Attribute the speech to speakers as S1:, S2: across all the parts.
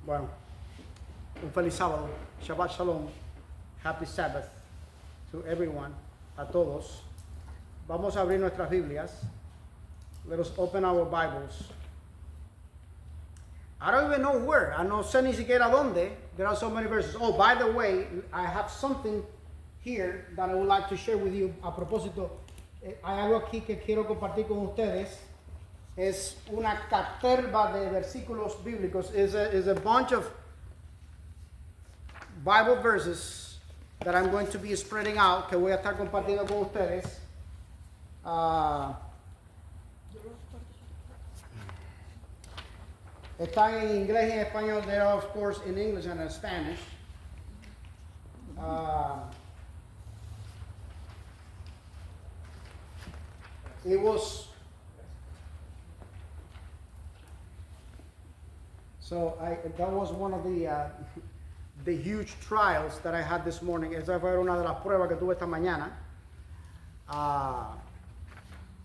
S1: Bueno, un feliz sábado. Shabbat Shalom. Happy Sabbath to everyone, a todos. Vamos a abrir nuestras Biblias. Let us open our Bibles. I don't even know where. No sé ni siquiera dónde. There are so many verses. Oh, by the way, I have something here that I would like to share with you. A propósito, hay algo aquí que quiero compartir con ustedes. Es una caterva de versículos bíblicos. Is a bunch of Bible verses that I'm going to be spreading out, que voy a estar compartiendo con ustedes. Están en inglés y en español. They are, of course, in English and in Spanish. It was... So that was one of the huge trials that I had this morning. Esa fue una de las pruebas que tuve esta mañana.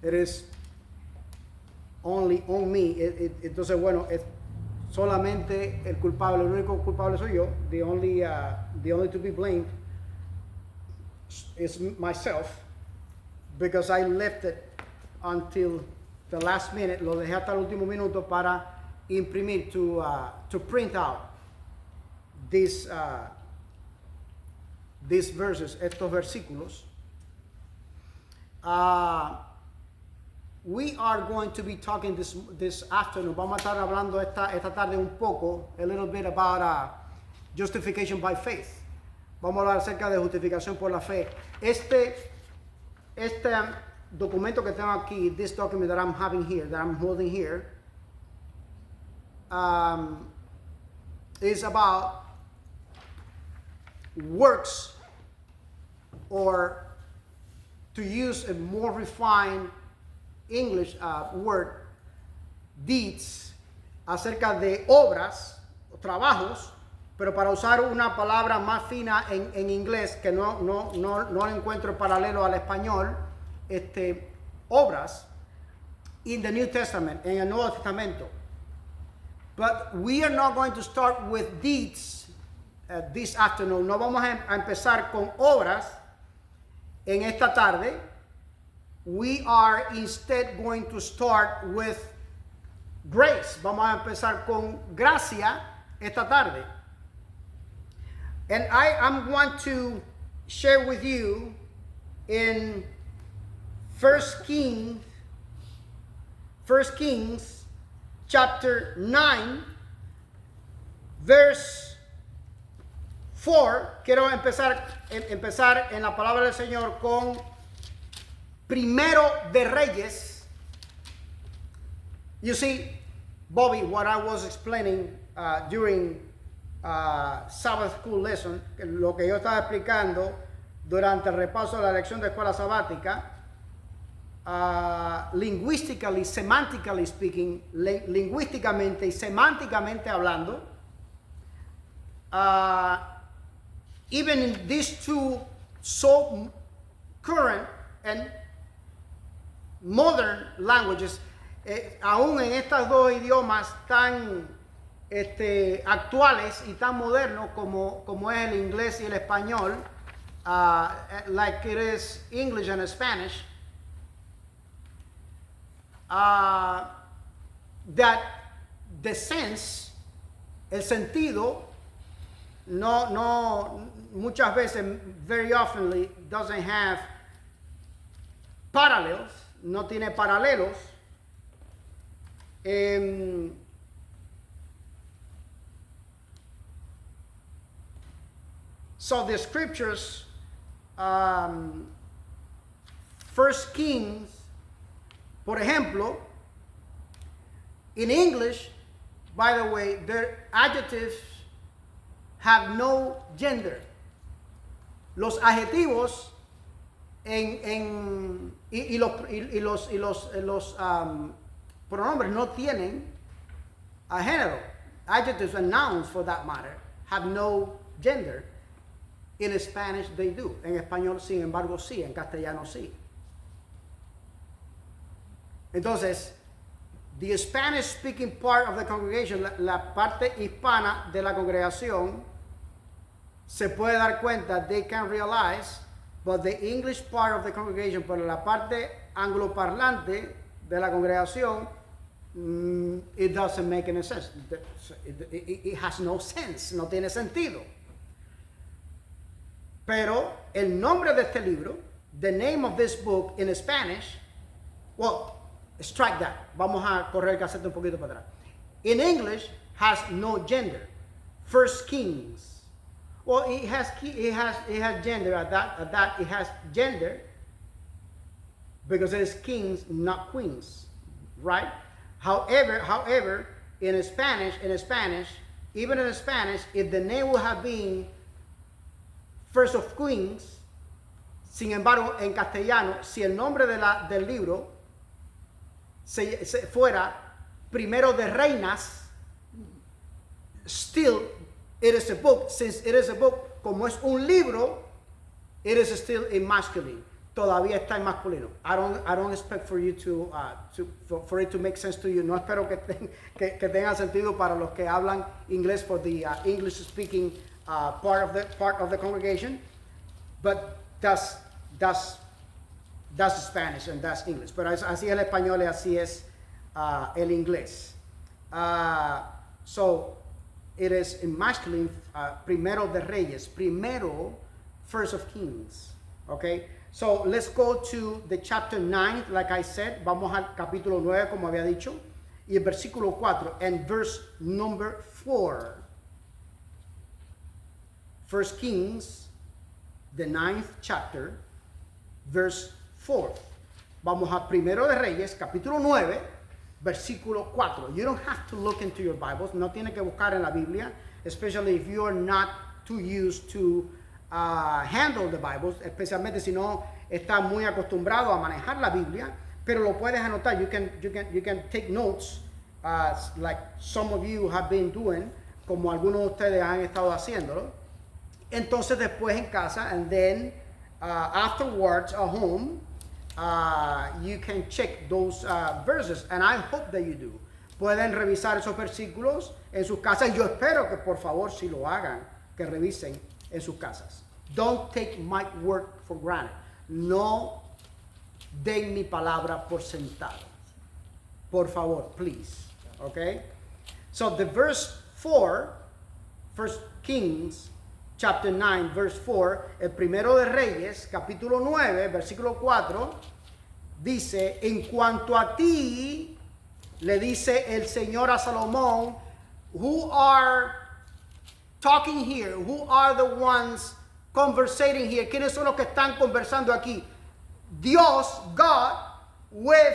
S1: It is only on me. Entonces, bueno, es solamente el culpable, el único culpable soy yo. The only to be blamed is myself, because I left it until the last minute. Lo dejé hasta el último minuto para imprimir, to print out these verses, estos versículos. We are going to be talking this afternoon. Vamos a estar hablando esta tarde un poco, a little bit about justification by faith. Vamos a hablar acerca de justificación por la fe. Este documento que tengo aquí, this document that I'm having here, that I'm holding here, is about works, or to use a more refined English word, deeds, acerca de obras, trabajos, pero para usar una palabra más fina en inglés, que no encuentro paralelo al español, obras, in the New Testament, en el Nuevo Testamento. But we are not going to start with deeds this afternoon. No vamos a empezar con obras en esta tarde. We are instead going to start with grace. Vamos a empezar con gracia esta tarde. And I'm going to share with you in 1 Kings chapter 9, verse 4. Quiero empezar en la palabra del Señor con Primero de Reyes. You see, Bobby, what I was explaining during Sabbath school lesson, lo que yo estaba explicando durante el repaso de la lección de escuela sabática, linguistically, semantically speaking, lingüísticamente y semánticamente hablando, even in these two so current and modern languages, aún en estos dos idiomas tan actuales y tan modernos como es el inglés y el español, like it is English and Spanish, that the sense, el sentido, no muchas veces, very oftenly, doesn't have parallels, no tiene paralelos. So the scriptures, 1 Kings, por ejemplo, in English, by the way, their adjectives have no gender. Los adjetivos y los pronombres no tienen a género. Adjectives and nouns, for that matter, have no gender. In Spanish they do. En español, sin embargo, sí. En castellano, sí. Entonces, the Spanish speaking part of the congregation, la parte hispana de la congregación, se puede dar cuenta, they can realize, but the English part of the congregation, pero la parte angloparlante de la congregación, it doesn't make any sense. It has no sense, no tiene sentido. Pero el nombre de este libro, the name of this book in Spanish, well, strike that. Vamos a correr el cassette un poquito para atrás. In English, has no gender. First Kings. Well, it has gender at that. It has gender because it is kings, not queens, right? However, in Spanish, even in Spanish, if the name would have been First of Queens, sin embargo, en castellano, si el nombre del libro se fuera Primero de Reinas, still it is a book. Since it is a book, como es un libro, it is still in masculine. Todavía está en masculino. I don't expect for you for it to make sense to you. No espero que tenga sentido para los que hablan inglés, for the English speaking part of the congregation. But that's Spanish and that's English. Pero así es el español y así es el inglés. So it is in masculine, Primero de Reyes, Primero, First of Kings. Okay? So let's go to the chapter 9, like I said. Vamos al capítulo 9, como había dicho. Y el versículo 4, and verse number 4. First Kings, the 9th chapter, verse 4. Vamos a Primero de Reyes, capítulo 9, versículo 4. You don't have to look into your Bibles. No tiene que buscar en la Biblia, especially if you are not too used to handle the Bibles, especialmente si no está muy acostumbrado a manejar la Biblia, pero lo puedes anotar. You can take notes, like some of you have been doing, como algunos de ustedes han estado haciéndolo. Entonces después en casa, and then afterwards at home, you can check those verses, and I hope that you do. Pueden revisar esos versículos en sus casas. Yo espero que por favor si lo hagan, que revisen en sus casas. Don't take my word for granted. No den mi palabra por sentado. Por favor, please. Okay? So the verse 4, First Kings, chapter 9, verse 4, el Primero de Reyes, capítulo 9, versículo 4, dice, en cuanto a ti, le dice el Señor a Salomón, who are talking here, who are the ones conversating here? ¿Quiénes son los que están conversando aquí? Dios, God, with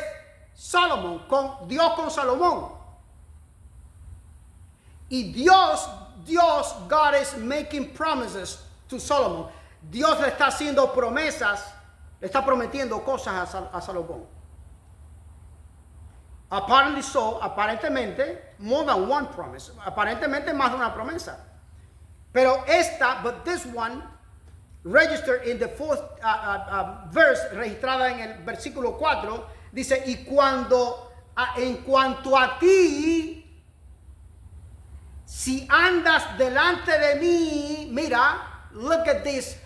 S1: Solomon, Dios con Salomón. Y Dios, God is making promises to Solomon. Dios le está haciendo promesas, le está prometiendo cosas a Salomón. Apparently so, aparentemente, more than one promise. Aparentemente más de una promesa. Pero but this one, registered in the fourth verse, registrada en el versículo 4, dice, y en cuanto a ti, si andas delante de mí, mira, look at this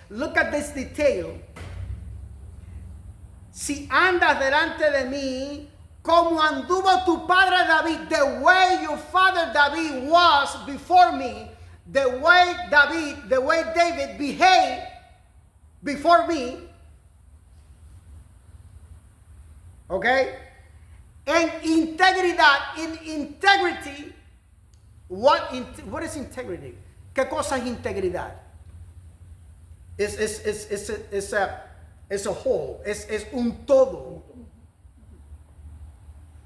S1: detail. Si andas delante de mí, como anduvo tu padre David, the way your father David was before me, the way David behaved before me, okay? En integridad, in integrity. What is integrity? ¿Qué cosa es integridad? Es a whole, es un todo.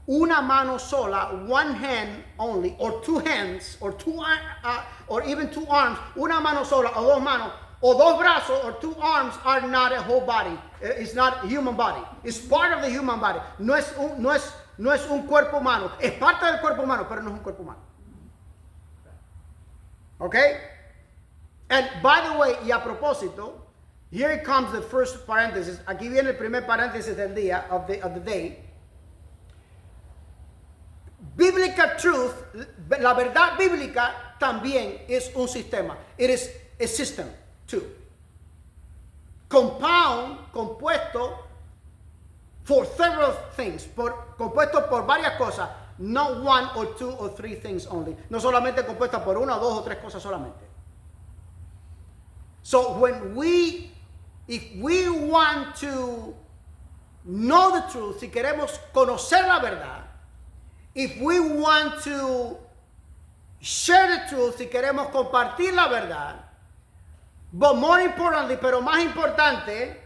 S1: Una mano sola, one hand only, or two hands, or even two arms, una mano sola, o dos manos, o dos brazos, or two arms are not a whole body. It's not a human body. It's part of the human body. No es un cuerpo humano. Es parte del cuerpo humano, pero no es un cuerpo humano. Okay? And by the way, y a propósito, here comes the first parenthesis. Aquí viene el primer paréntesis del día, of the day. biblical truth, la verdad bíblica también es un sistema. It is a system too. Compuesto for several things, compuesto por varias cosas, not one or two or three things only. No solamente compuesta por una, dos o tres cosas solamente. So if we want to know the truth, si queremos conocer la verdad, if we want to share the truth, si queremos compartir la verdad, but more importantly, pero más importante,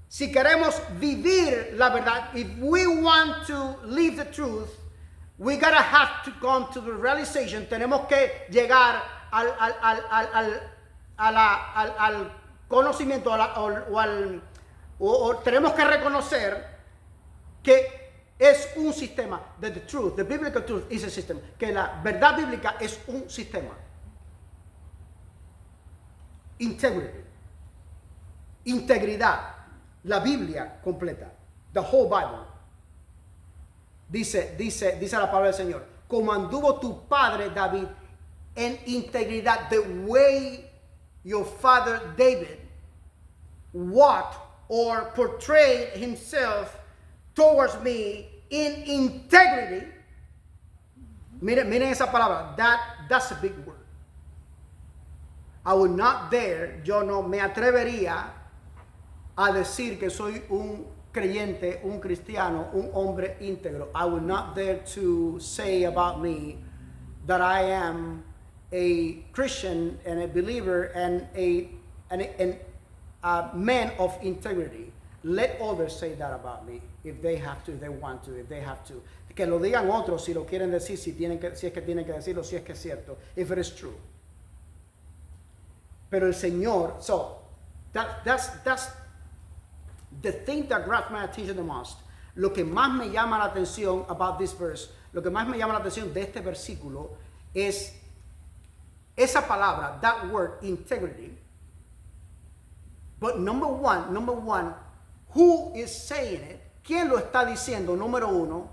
S1: si queremos vivir la verdad, if we want to live the truth, we gotta have to come to the realization, tenemos que llegar al conocimiento, o tenemos que reconocer que es un sistema, that the truth, the biblical truth is a system, que la verdad bíblica es un sistema. Integrity, integridad, la Biblia completa, the whole Bible. Dice la palabra del Señor, como anduvo tu padre David en integridad, the way your father David walked or portrayed himself towards me in integrity. Miren esa palabra. That's a big word. I would not dare, yo no me atrevería a decir que soy un creyente, un cristiano, un hombre íntegro. I would not dare to say about me that I am a Christian and a believer and a man of integrity. Let others say that about me if they have to, if they want to, if they have to. Que lo digan otros si lo quieren decir, si es que tienen que decirlo, si es que es cierto, if it is true. Pero el Señor, so that's the thing that grabs my attention the most. Lo que más me llama la atención about this verse, lo que más me llama la atención de este versículo es esa palabra, that word, integrity. But number one, who is saying it? ¿Quién lo está diciendo? Número uno.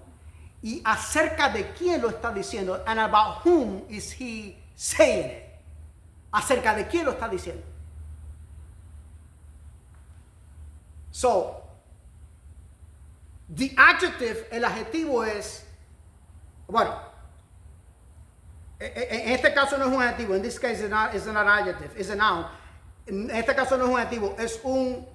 S1: Y acerca de quién lo está diciendo. And about whom is he saying it? Acerca de quién lo está diciendo. So, the adjective, el adjetivo es, bueno, en este caso no es un adjetivo. In this case, it's not an adjective, it's a noun. En este caso no es un adjetivo, es un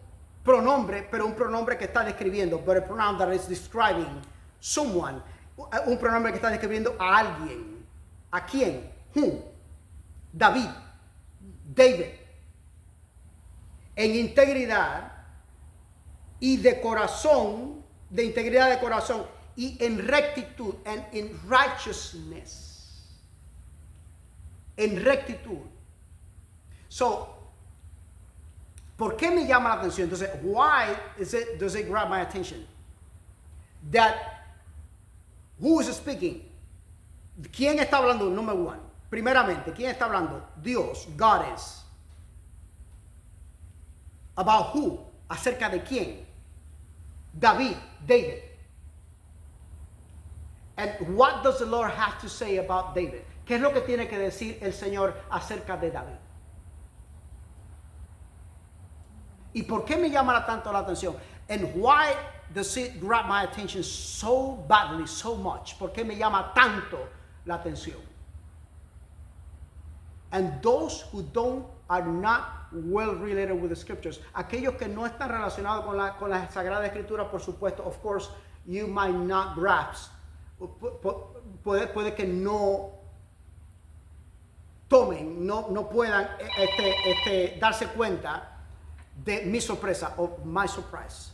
S1: pronombre, pero un pronombre que está describiendo, but a pronoun that is describing someone, un pronombre que está describiendo a alguien. ¿A quién? Whom? David. En integridad y de corazón, de integridad de corazón y en rectitud, and in righteousness. En rectitud. So, ¿por qué me llama la atención? Entonces, why does it grab my attention? That, who is speaking? ¿Quién está hablando? Number one. Primeramente, ¿quién está hablando? Dios, God is. About who? ¿Acerca de quién? David. And what does the Lord have to say about David? ¿Qué es lo que tiene que decir el Señor acerca de David? ¿Y por qué me llama tanto la atención? And why does it grab my attention so badly, so much? ¿Por qué me llama tanto la atención? And those who are not well related with the scriptures, aquellos que no están relacionados con la Sagrada Escritura, por supuesto, of course, you might not grasp. Puede que no tomen, no puedan darse cuenta de mi sorpresa, of my surprise.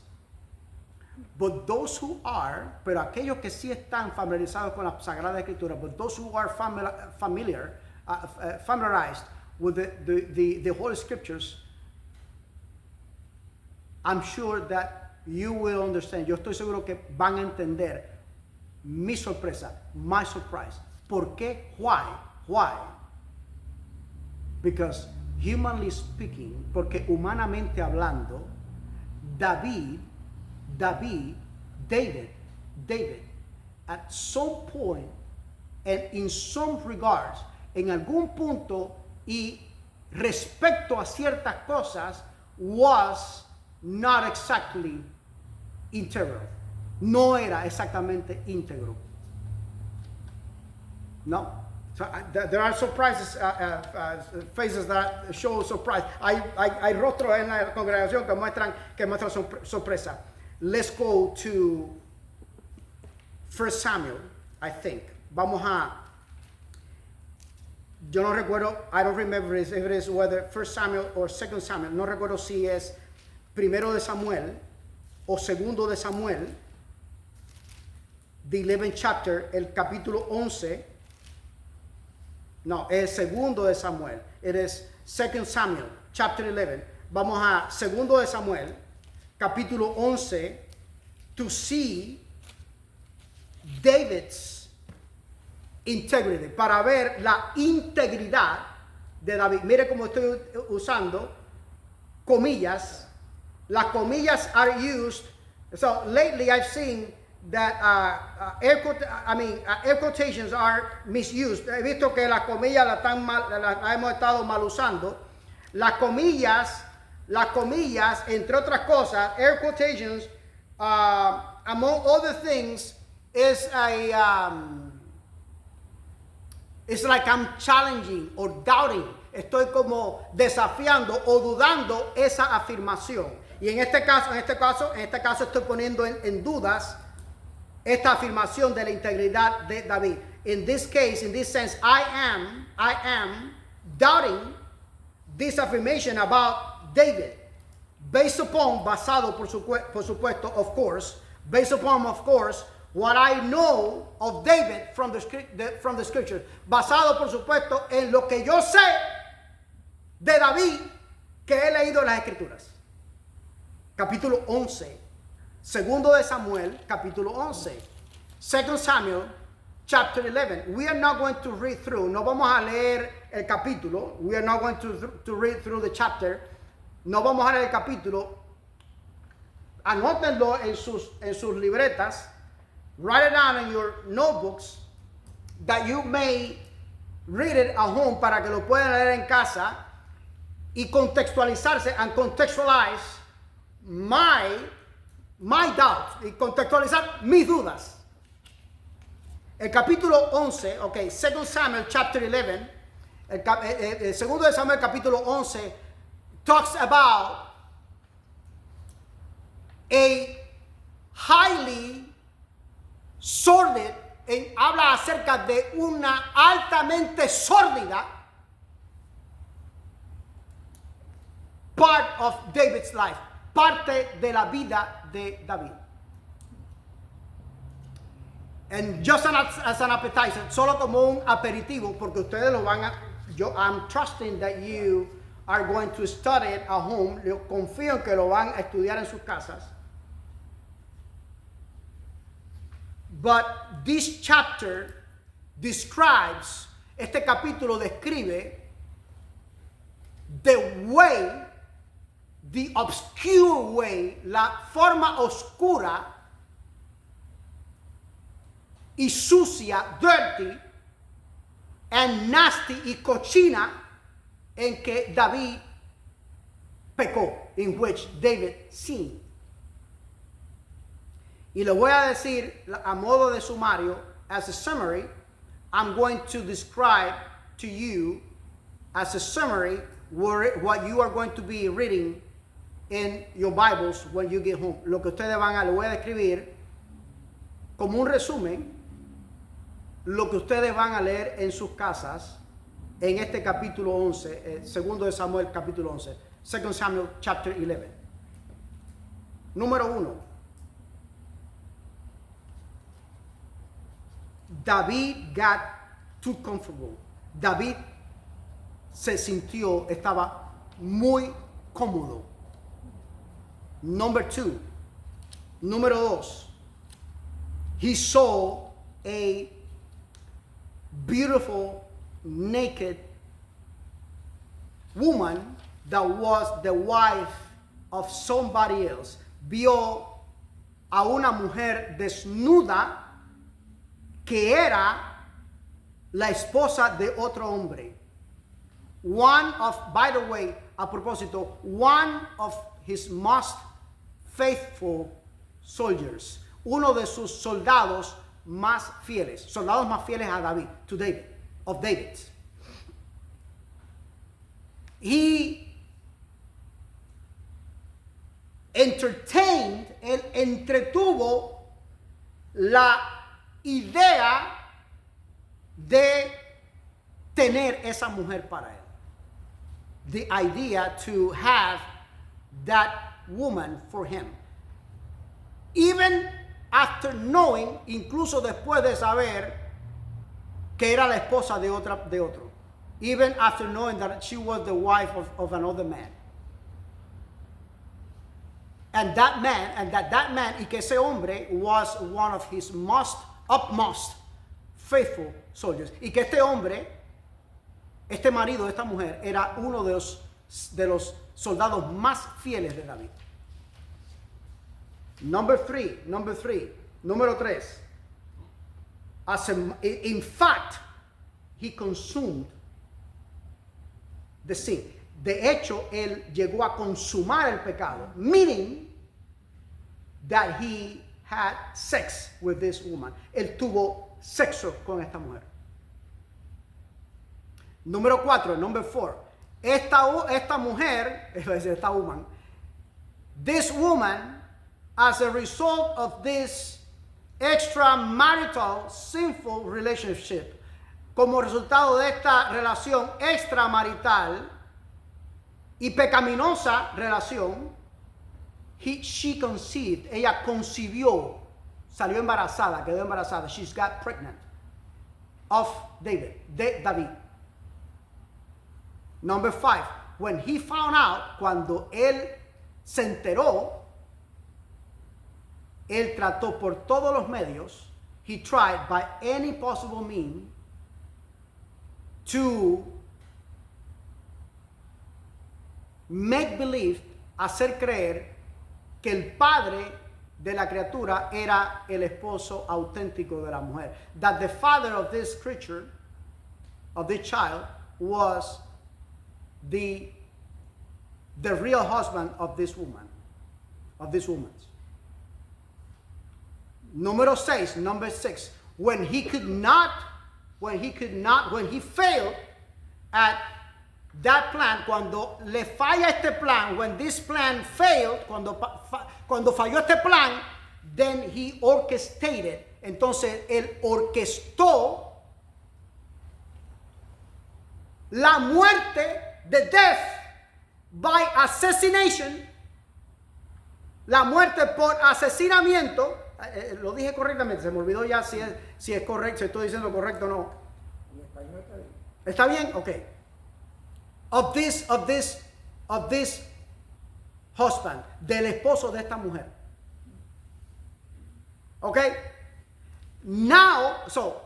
S1: But those who are, pero aquellos que sí están familiarizados con la Sagrada Escritura, but those who are familiarized with the Holy Scriptures, I'm sure that you will understand. Yo estoy seguro que van a entender mi sorpresa, my surprise. ¿Por qué? Why? Because humanly speaking, porque humanamente hablando, David, at some point and in some regards, en algún punto y respecto a ciertas cosas, was not exactly integral. No era exactamente íntegro. No. So, there are surprises, faces that show surprise. Hay rostros en la congregación que muestran sorpresa. Let's go to 1 Samuel, I think. Vamos a, yo no recuerdo, I don't remember if it is whether 1 Samuel or 2 Samuel. No recuerdo si es primero de Samuel o segundo de Samuel, the 11th chapter, el capítulo 11. No, es segundo de Samuel. It is 2 Samuel, chapter 11. Vamos a segundo de Samuel, capítulo 11, to see David's integrity, para ver la integridad de David. Mire cómo estoy usando comillas. Las comillas are used. So lately I've seen that air quotations are misused. He visto que las comillas las hemos estado mal usando. Las comillas, entre otras cosas, air quotations, among other things, is it's like I'm challenging or doubting. Estoy como desafiando o dudando esa afirmación. Y en este caso estoy poniendo en dudas esta afirmación de la integridad de David. In this case, in this sense, I am doubting this affirmation about David, basado por supuesto, of course, based upon, of course, what I know of David from the scriptures, basado por supuesto en lo que yo sé de David que he leído en las escrituras. Capítulo 11. Segundo de Samuel, capítulo 11. 2 Samuel, chapter 11. We are not going to read through. No vamos a leer el capítulo. We are not going to read through the chapter. No vamos a leer el capítulo. Anótenlo en sus libretas. Write it down in your notebooks that you may read it at home, para que lo puedan leer en casa y contextualizarse and contextualize my doubts y contextualizar mis dudas. El capítulo 11, okay, 2 Samuel chapter 11, el segundo de Samuel capítulo 11 talks about a highly sordid, habla acerca de una altamente sórdida part of David's life, parte de la vida de David. And just as an appetizer, solo como un aperitivo, porque ustedes lo van a, I'm trusting that you are going to study it at home. Yo confío en que lo van a estudiar en sus casas. But this chapter describes, este capítulo describe the way, the obscure way, la forma oscura y sucia, dirty, and nasty y cochina en que David pecó, in which David sinned. Y le voy a decir a modo de sumario, as a summary, I'm going to describe to you as a summary what you are going to be reading in your Bibles when you get home. Lo que ustedes le voy a describir como un resumen, lo que ustedes van a leer en sus casas en este capítulo 11, segundo de Samuel capítulo 11, 2 Samuel chapter 11. Número 1. David got too comfortable. David estaba muy cómodo. Número 2. He saw a beautiful, naked woman that was the wife of somebody else. Vio a una mujer desnuda que era la esposa de otro hombre. One of, by the way, a propósito, one of his most faithful soldiers. Uno de sus soldados más fieles a David, to David, of David. He entertained, él entretuvo la idea de tener esa mujer para él. The idea to have that woman for him. Even after knowing, incluso después de saber que era la esposa de otro. Even after knowing that she was the wife of another man. And that man, y que ese hombre was one of his utmost faithful soldiers. Y que este hombre, este marido de esta mujer, era uno de los soldados más fieles de David. Número 3. In fact, he consumed the sin. De hecho, él llegó a consumar el pecado, meaning that he had sex with this woman. Él tuvo sexo con esta mujer. Número 4, number 4. Esta mujer, esta woman, this woman, as a result of this extramarital sinful relationship, como resultado de esta relación extramarital y pecaminosa relación, she conceived, ella concibió, salió embarazada, quedó embarazada, she got pregnant, of David, de David. Number 5, when he found out, cuando él se enteró, él trató por todos los medios, he tried by any possible means to make believe, hacer creer que el padre de la criatura era el esposo auténtico de la mujer. That the father of this creature, of this child, was the real husband of this woman, of this woman. Number 6, when he failed at that plan, cuando le falla este plan, when this plan failed, cuando falló este plan, then he orchestrated, entonces él orquestó la muerte, the death by assassination, la muerte por asesinamiento. Lo dije correctamente, se me olvidó ya si es correcto, si estoy diciendo correcto o no.
S2: En español está bien.
S1: ¿Está bien? Ok. Of this husband, del esposo de esta mujer. Ok. Now, so,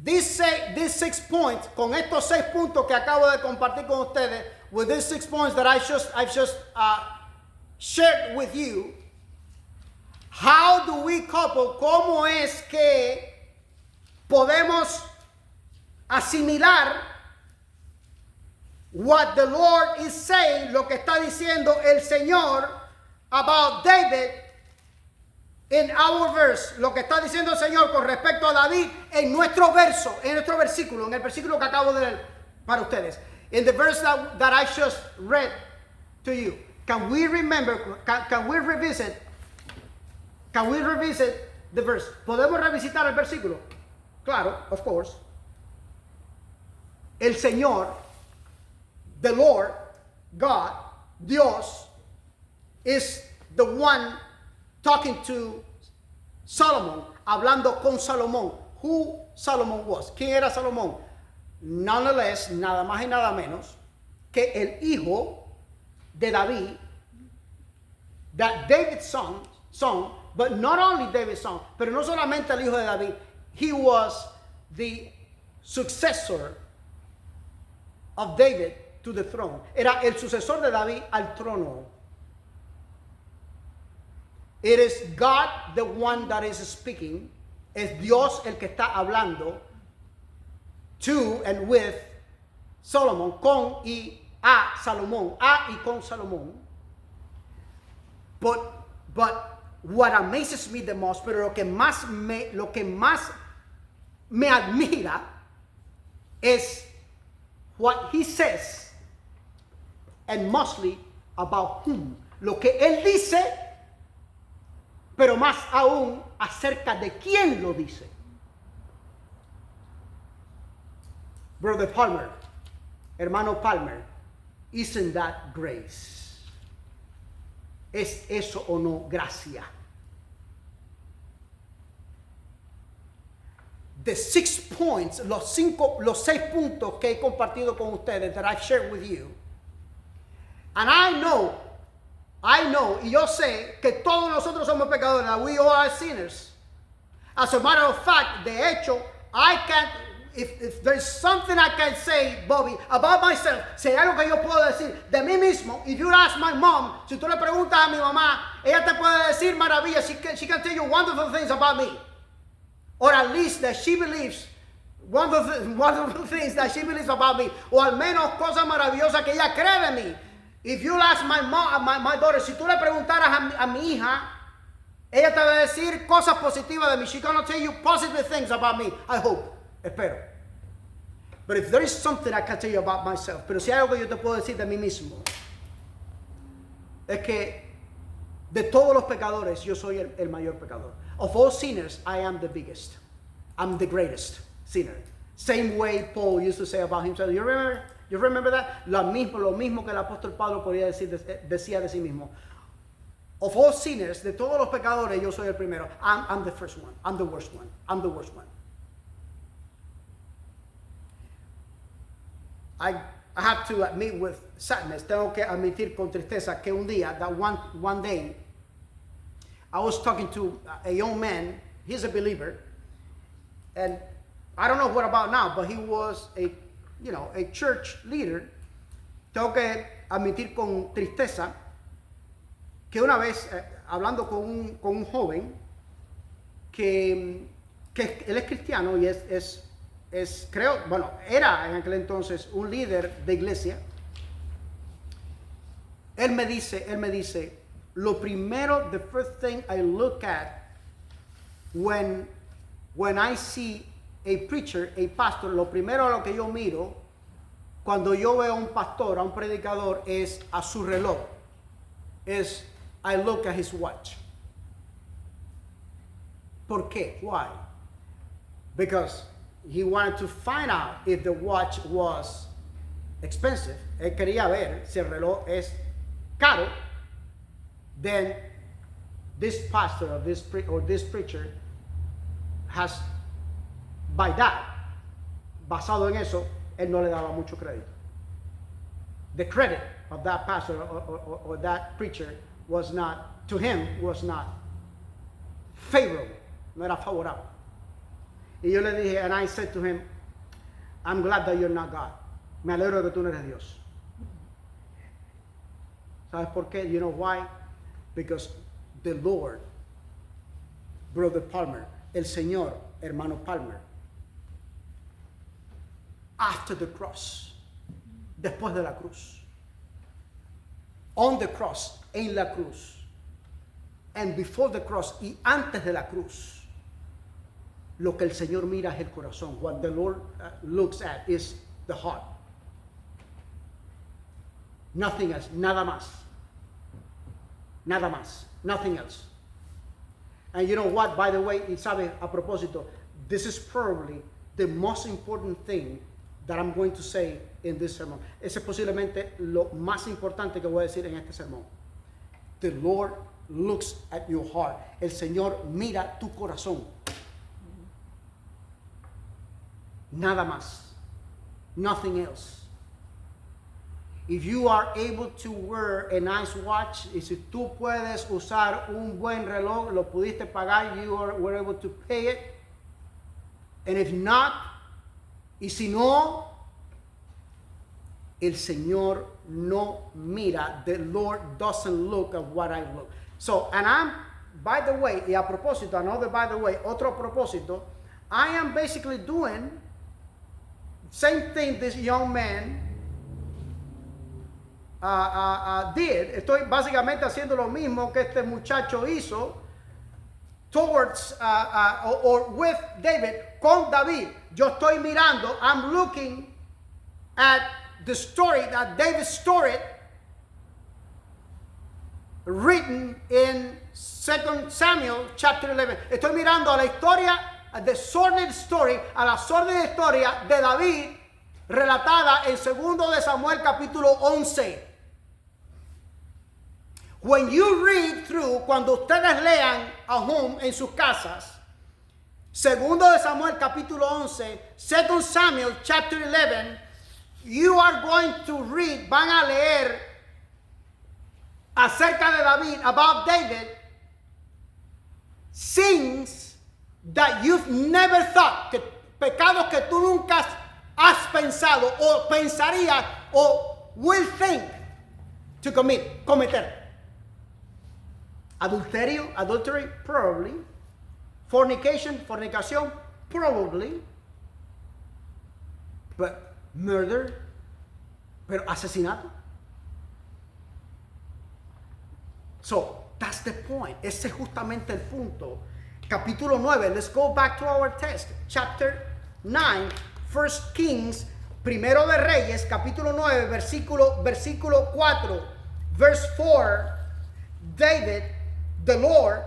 S1: these 6 points, con estos 6 puntos que acabo de compartir con ustedes, with these 6 points that I've just shared with you, how do we couple? ¿Cómo es que podemos asimilar what the Lord is saying, lo que está diciendo el Señor about David in our verse, lo que está diciendo el Señor con respecto a David en nuestro verso, en nuestro versículo, en el versículo que acabo de leer para ustedes, in the verse that I just read to you? Can we remember? Can we revisit? Can we revisit the verse? ¿Podemos revisitar el versículo? Claro, of course. El Señor, the Lord, God, Dios, is the one talking to Solomon, hablando con Salomón. Who Solomon was? ¿Quién era Salomón? None less, nada más y nada menos, que el hijo de David, that David's son, but not only David's son, pero no solamente el hijo de David, he was the successor of David to the throne. Era el sucesor de David al trono. It is God the one that is speaking. Es Dios el que está hablando. to and with Solomon, con y a Salomón, a y con Salomón. But what amazes me the most, pero lo que más me admira es what he says, and mostly about whom. Lo que él dice, pero más aún acerca de quién lo dice. Brother Palmer, hermano Palmer, isn't that grace? ¿Es eso o no gracia? The 6 points, los 6 puntos que he compartido con ustedes, that I've shared with you. And I know, y yo sé que todos nosotros somos pecadores, that we all are sinners. As a matter of fact, de hecho, I can't, if there's something I can say, Bobby, about myself, si hay algo que yo puedo decir de mí mismo, if you ask my mom, si tú le preguntas a mi mamá, ella te puede decir maravillas, she can tell you wonderful things about me. Or at least that she believes, wonderful things that she believes about me. O al menos cosas maravillosas que ella cree de mí. If you ask my mom, my daughter, si tú le preguntaras a mi hija, ella te va a decir cosas positivas de mí. She's going to tell you positive things about me. I hope. Espero. But if there is something I can tell you about myself, pero si hay algo que yo te puedo decir de mí mismo, es que de todos los pecadores yo soy el mayor pecador. Of all sinners, I am the biggest. I'm the greatest sinner. Same way Paul used to say about himself. You remember that? Lo mismo que el apóstol Pablo podía decía de sí mismo. Of all sinners, de todos los pecadores, yo soy el primero. I'm the first one. I'm the worst one. I'm the worst one. I have to admit with sadness, tengo que admitir con tristeza que un día, that one day, I was talking to a young man, he's a believer, and I don't know what about now, but he was a church leader. Tengo que admitir con tristeza que una vez, hablando con un joven, que él es cristiano y era en aquel entonces un líder de iglesia. Él me dice, lo primero, the first thing I look at when I see a preacher, a pastor, lo primero a lo que yo miro cuando yo veo a un pastor, a un predicador, es a su reloj. I look at his watch. ¿Por qué? Why? Because he wanted to find out if the watch was expensive. Él quería ver si el reloj es caro. Then this pastor or this preacher has, by that, basado en eso, él no le daba mucho crédito. The credit of that pastor or that preacher was not favorable, no era favorable. Y yo le dije, and I said to him, I'm glad that you're not God. Me alegro de que tú no eres Dios. ¿Sabes por qué? You know why? Because the Lord, Brother Palmer, el Señor, hermano Palmer, after the cross, después de la cruz, on the cross, en la cruz, and before the cross, y antes de la cruz, lo que el Señor mira es el corazón. What the Lord looks at is the heart. Nothing else, nada más. Nada más, nothing else. And you know what, by the way, y sabe, a propósito, this is probably the most important thing that I'm going to say in this sermon. Ese es posiblemente lo más importante que voy a decir en este sermón. The Lord looks at your heart. El Señor mira tu corazón. Nada más. Nothing else. If you are able to wear a nice watch, y si tú puedes usar un buen reloj, lo pudiste pagar, were able to pay it. And if not, y si no, el Señor no mira. The Lord doesn't look at what I look. So, and I'm, by the way, y a propósito, another by the way, otro propósito, I am basically doing same thing this young man did. Estoy básicamente haciendo lo mismo que este muchacho hizo towards or with David, con David. Yo estoy mirando, I'm looking at the story that David story written in 2 Samuel chapter 11. Estoy mirando a la historia, the sordid story, a la sórdida historia de David relatada en 2 de Samuel capítulo 11. When you read through, cuando ustedes lean a home en sus casas, 2 de Samuel capítulo 11, 2 Samuel chapter 11, you are going to read, van a leer acerca de David, about David, sins that you've never thought, que, pecados que tú nunca has pensado o pensarías o will think to cometer. Adultery, probably. Fornicación, probably. But murder, pero asesinato. So, that's the point. Ese es justamente el punto. Capítulo 9, let's go back to our text. Chapter 9, 1 Kings, Primero de Reyes, capítulo 9, versículo 4. Verse 4, David, the Lord,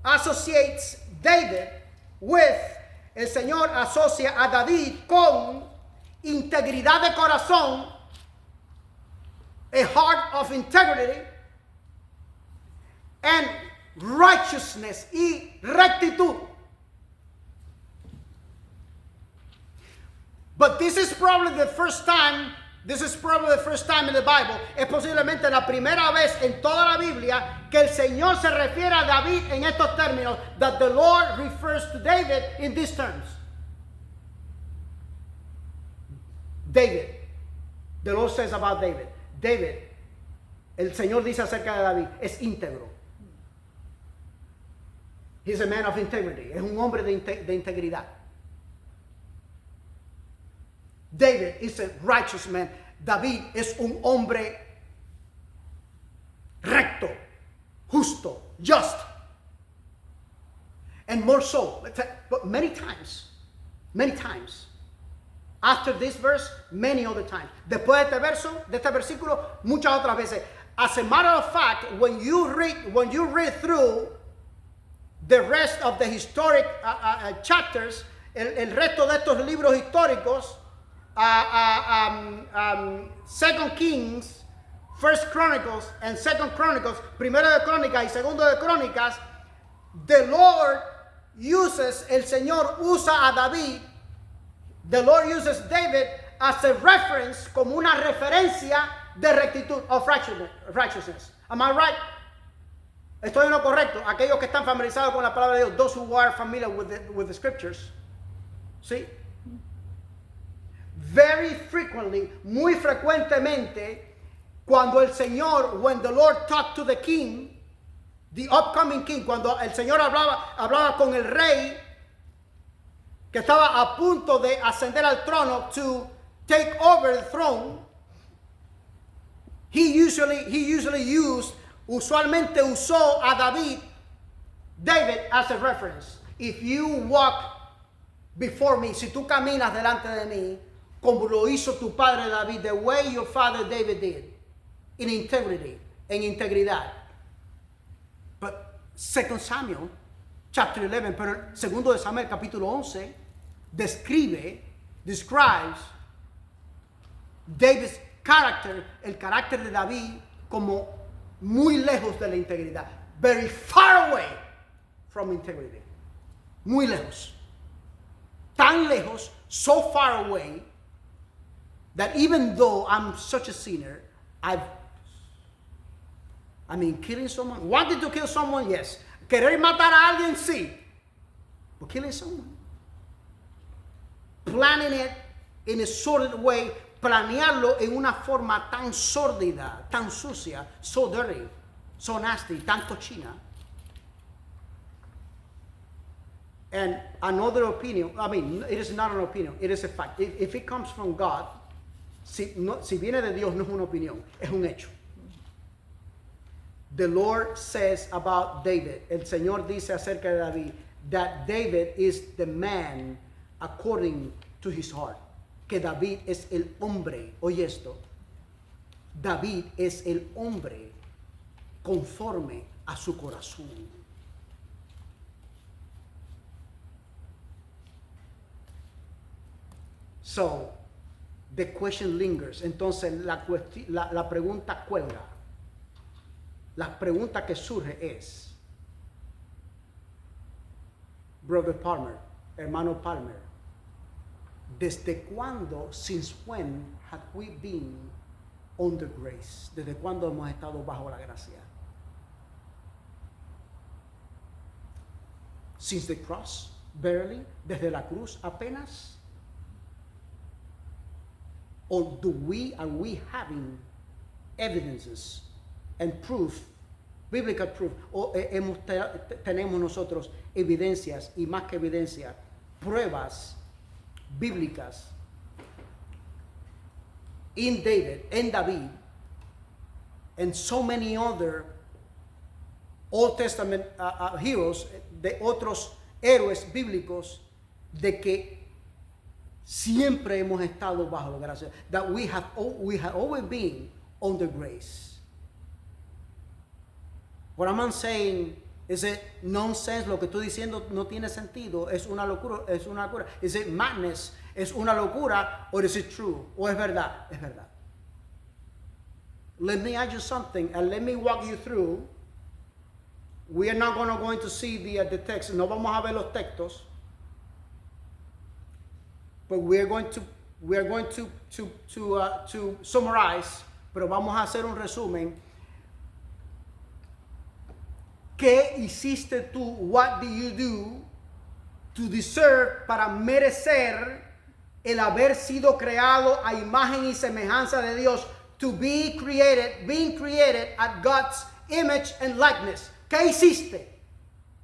S1: associates David with, el Señor asocia a David con integridad de corazón, a heart of integrity, and righteousness y rectitud. But this is probably the first time in the Bible, es posiblemente la primera vez en toda la Biblia que el Señor se refiere a David en estos términos, that the Lord refers to David in these terms. David, the Lord says about David, el Señor dice acerca de David, es íntegro. He's a man of integrity, es un hombre de integridad. David is a righteous man. David es un hombre recto, justo, just. And more so, but many times, after this verse, many other times. Después de este versículo, muchas otras veces. As a matter of fact, when you read through the rest of the historic chapters, el resto de estos libros históricos, 2 Kings, 1 Chronicles, and 2 Chronicles, Primero de Crónicas y Segundo de Crónicas, the Lord uses, el Señor usa a David, the Lord uses David as a reference, como una referencia de rectitud, of righteousness. Am I right? Estoy en lo correcto. Aquellos que están familiarizados con la palabra de Dios, those who are familiar with the scriptures, ¿sí? Very frequently, muy frecuentemente, cuando el Señor, when the Lord talked to the king, the upcoming king, cuando el Señor hablaba con el rey que estaba a punto de ascender al trono, to take over the throne, he usualmente usó a David as a reference. If you walk before me, si tú caminas delante de mí, como lo hizo tu padre David, the way your father David did, in integrity, en integridad. But 2 Samuel, chapter 11, pero 2 de Samuel, capítulo 11, describes David's character, el carácter de David, como muy lejos de la integridad. Very far away from integrity. Muy lejos. Tan lejos, so far away, that even though I'm such a sinner, killing someone, wanting to kill someone, yes. Querer matar a alguien, sí. But killing someone, planning it in a sordid way, planearlo en una forma tan sórdida, tan sucia, so dirty, so nasty, tan cochina. and another opinion, I mean, it is not an opinion, it is a fact. If it comes from God, si viene de Dios, no es una opinión, es un hecho. The Lord says about David, el Señor dice acerca de David, that David is the man according to his heart. Que David es el hombre, oye esto, David es el hombre conforme a su corazón. So, the question lingers. Entonces, la pregunta cuelga. La pregunta que surge es, Brother Palmer, hermano Palmer, ¿desde cuándo, since when have we been under grace? ¿Desde cuándo hemos estado bajo la gracia? Since the cross, barely, desde la cruz apenas. Or are we having evidences and proof, biblical proof, o tenemos nosotros evidencias y más que evidencia, pruebas bíblicas in David, and so many other Old Testament heroes, de otros héroes bíblicos, de que siempre hemos estado bajo la gracia, that we have always been under grace. What I'm saying, is it nonsense? Lo que estoy diciendo no tiene sentido, es una locura, Is it madness? ¿Es una locura? Or is it true? ¿O es verdad? Es verdad. Let me ask you something, and let me walk you through. We are not going to see the text. No vamos a ver los textos. But we are going to summarize. Pero vamos a hacer un resumen. ¿Qué hiciste tú? What do you do to deserve, para merecer el haber sido creado a imagen y semejanza de Dios, to be created, being created at God's image and likeness? ¿Qué hiciste?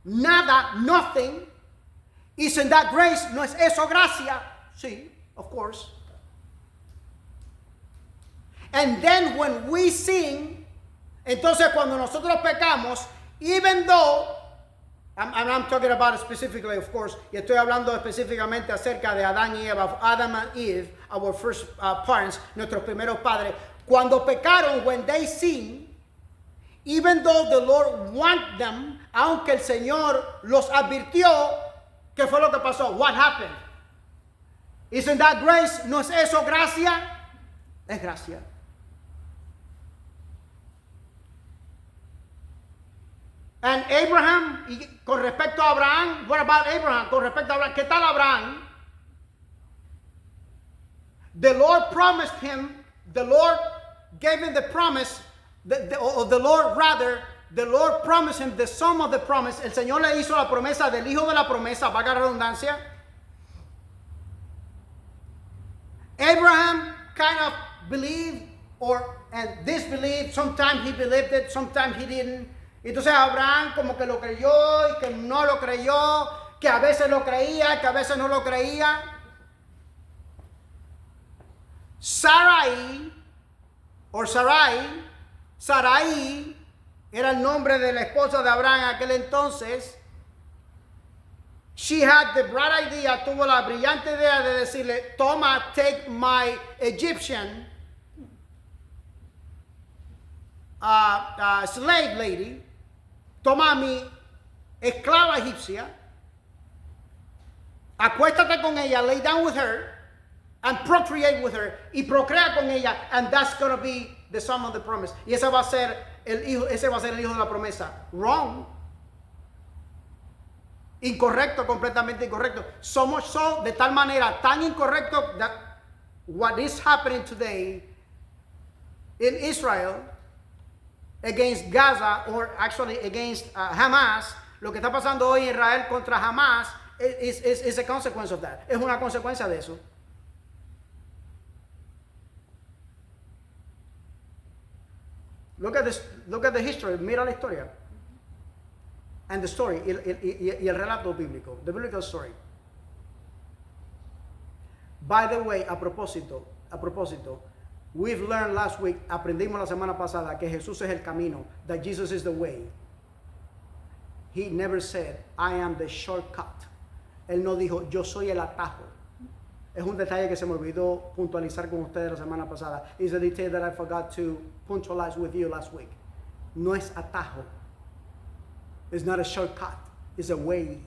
S1: Nada, nothing. Isn't that grace? ¿No es eso gracia? Sí, of course. And then when we sin, entonces cuando nosotros pecamos, even though, I'm talking about it specifically, of course, y estoy hablando específicamente acerca de Adán y Eva, Adam and Eve, our first parents, nuestros primeros padres, cuando pecaron, when they sinned, even though the Lord wanted them, aunque el Señor los advirtió, ¿qué fue lo que pasó? What happened? Isn't that grace? ¿No es eso gracia? Es gracia. And Abraham, y con respecto a Abraham, what about Abraham? Con respecto a Abraham, ¿qué tal Abraham? The Lord promised him, the Lord gave him the promise, the Lord promised him the sum of the promise. El Señor le hizo la promesa del hijo de la promesa, valga la redundancia. Abraham kind of believed and disbelieved. Sometimes he believed it, sometimes he didn't. Entonces Abraham como que lo creyó y que no lo creyó, que a veces lo creía, que a veces no lo creía. Sarai era el nombre de la esposa de Abraham en aquel entonces. She had the bright idea, tuvo la brillante idea de decirle, toma, take my Egyptian slave lady, toma mi esclava egipcia, acuéstate con ella, lay down with her, and procreate with her, y procrea con ella, and that's going to be the sum of the promise. Y ese va a ser el hijo de la promesa. Wrong. Incorrecto, completamente incorrecto. So much so, de tal manera, tan incorrecto, that what is happening today in Israel against Gaza, or actually against Hamas, lo que está pasando hoy en Israel contra Hamas is a consequence of that. Es una consecuencia de eso. Look at the history, mira la historia. And the story, y el relato bíblico, the biblical story. By the way, a propósito, we've learned last week, aprendimos la semana pasada que Jesús es el camino, that Jesus is the way. He never said, I am the shortcut. Él no dijo, yo soy el atajo. Es un detalle que se me olvidó puntualizar con ustedes la semana pasada. It's a detail that I forgot to puntualize with you last week. No es atajo. It's not a shortcut. It's a way.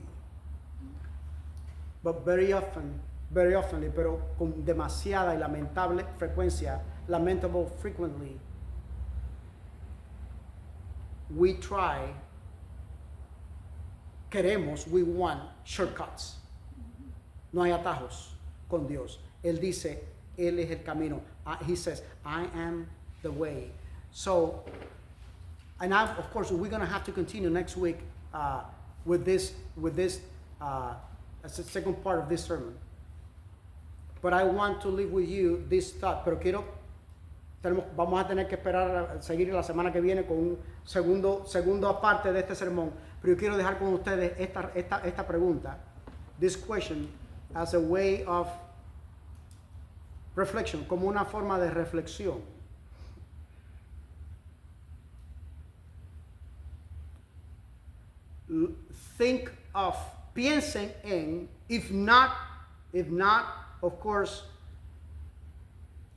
S1: But very often, pero con demasiada y lamentable frecuencia, lamentable frequently, we want shortcuts. No hay atajos con Dios. Él dice, Él es el camino. He says, I am the way. So, and now, of course, we're going to have to continue next week with this as the second part of this sermon. But I want to leave with you this thought. Pero vamos a tener que esperar a seguir la semana que viene con un segunda parte de este sermón. Pero yo quiero dejar con ustedes esta pregunta, this question, as a way of reflection, como una forma de reflexión. Piensen en, if not, of course,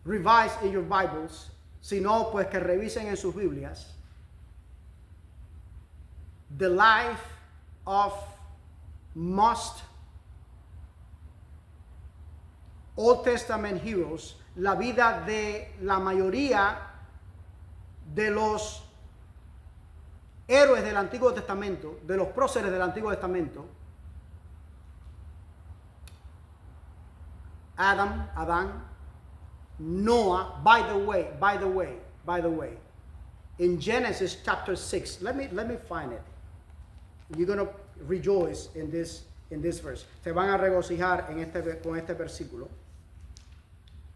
S1: revise in your Bibles, sino pues que revisen en sus Biblias, the life of most Old Testament heroes, la vida de la mayoría de los héroes del Antiguo Testamento, de los próceres del Antiguo Testamento. Adán, Noah, by the way, in Genesis chapter 6, let me find it. You're going to rejoice in this verse. Se van a regocijar con este versículo.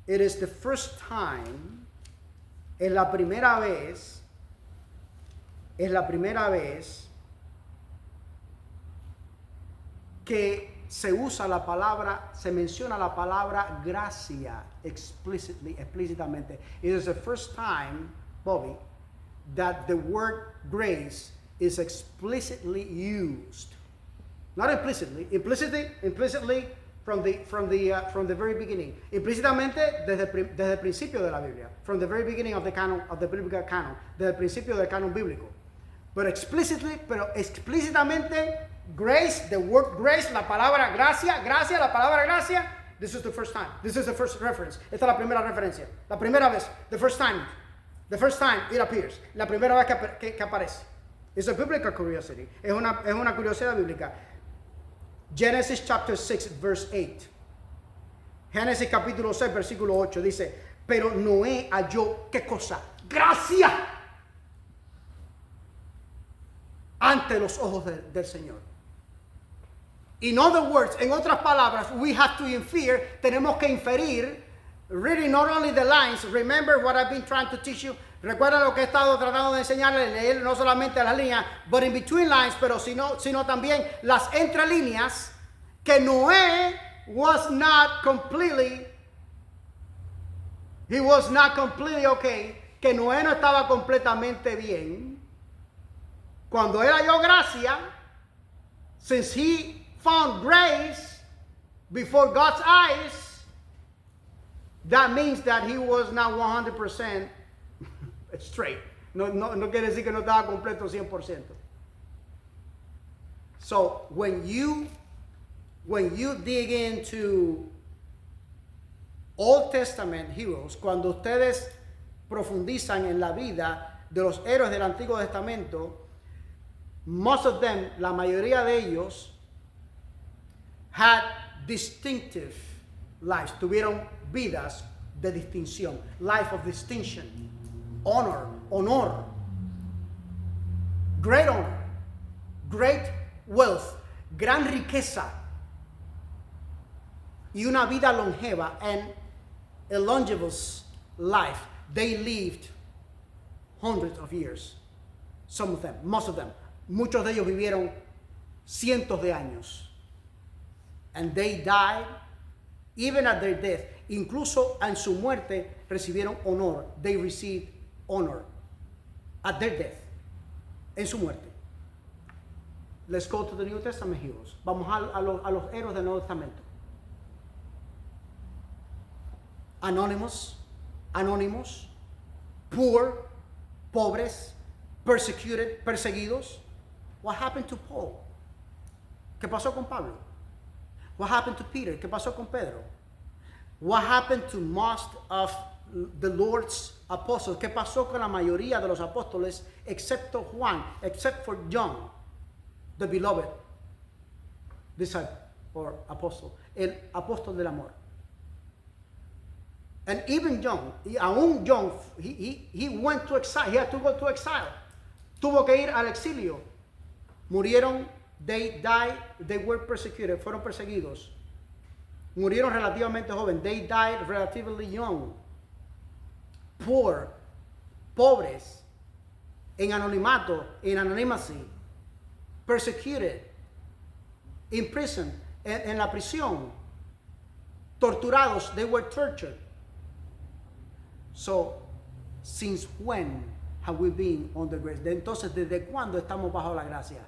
S1: It is the first time, es la primera vez que se menciona la palabra gracia explícitamente. It is the first time, Bobby, that the word grace is explicitly used. Not implicitly from the very beginning. Implícitamente desde el principio de la Biblia, from the very beginning of the biblical canon, desde el principio del canon bíblico. Pero explícitamente grace, the word grace, la palabra gracia, la palabra gracia, this is the first time. This is the first reference. Esta es la primera referencia. La primera vez, the first time it appears. La primera vez que aparece. It's a biblical curiosity. Es una curiosidad bíblica. Genesis chapter 6 verse 8. Génesis capítulo 6 versículo 8 dice, pero Noé halló, ¿qué cosa? Gracia ante los ojos del Señor. In other words, en otras palabras, we have to infer, tenemos que inferir, reading not only the lines, remember what I've been trying to teach you. Recuerda lo que he estado tratando de enseñarles, leer no solamente las líneas, but in between lines, pero sino también las entre líneas, que Noé was not completely okay, que Noé no estaba completamente bien. Cuando él halló gracia, since he found grace before God's eyes, that means that he was not 100% straight. No quiere decir que no estaba completo 100%. So when you dig into Old Testament heroes, cuando ustedes profundizan en la vida de los héroes del Antiguo Testamento, most of them, la mayoría de ellos, had distinctive lives, tuvieron vidas de distinción, life of distinction, honor, great honor, great wealth, gran riqueza, y una vida longeva, and a longevous life. They lived hundreds of years. Some of them, most of them. Muchos de ellos vivieron cientos de años. And they died, even at their death. Incluso en su muerte recibieron honor. They received honor at their death. En su muerte. Let's go to the New Testament heroes. Vamos a los héroes del Nuevo Testamento. Anonymous, poor, pobres, persecuted, perseguidos. What happened to Paul? ¿Qué pasó con Pablo? What happened to Peter? ¿Qué pasó con Pedro? What happened to most of the Lord's apostles? ¿Qué pasó con la mayoría de los apóstoles excepto Juan, except for John, the beloved disciple or apostle, el apóstol del amor? And even John, aún John, he went to exile. He had to go to exile. Tuvo que ir al exilio. Murieron, they died, they were persecuted, fueron perseguidos. Murieron relativamente joven. They died relatively young. Poor, pobres, en anonimato, in anonymity, persecuted, imprisoned, en la prisión, torturados, they were tortured. So, since when have we been on the grace? Entonces, ¿desde cuándo estamos bajo la gracia?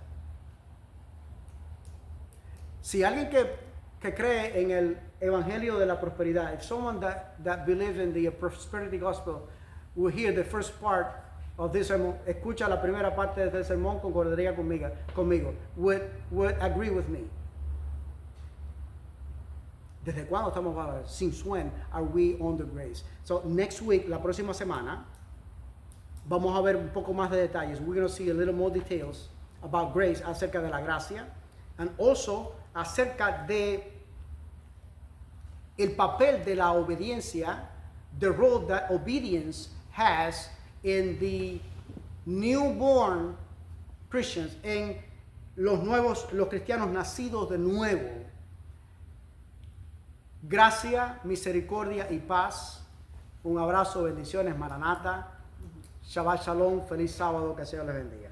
S1: Si alguien que cree en el evangelio de la prosperidad, if someone that believes in the prosperity gospel will hear the first part of this sermon, escucha la primera parte del sermón, concordaría conmigo, would agree with me. ¿Desde cuándo estamos bajo la gracia? Since when are we on the grace? So next week, la próxima semana, vamos a ver un poco más de detalles. We're going to see a little more details about grace, acerca de la gracia, and also acerca de el papel de la obediencia, the role that obedience has in the newborn Christians, en los cristianos nacidos de nuevo. Gracia, misericordia y paz. Un abrazo, bendiciones, Maranata. Shabbat Shalom, feliz sábado, que el Señor les bendiga.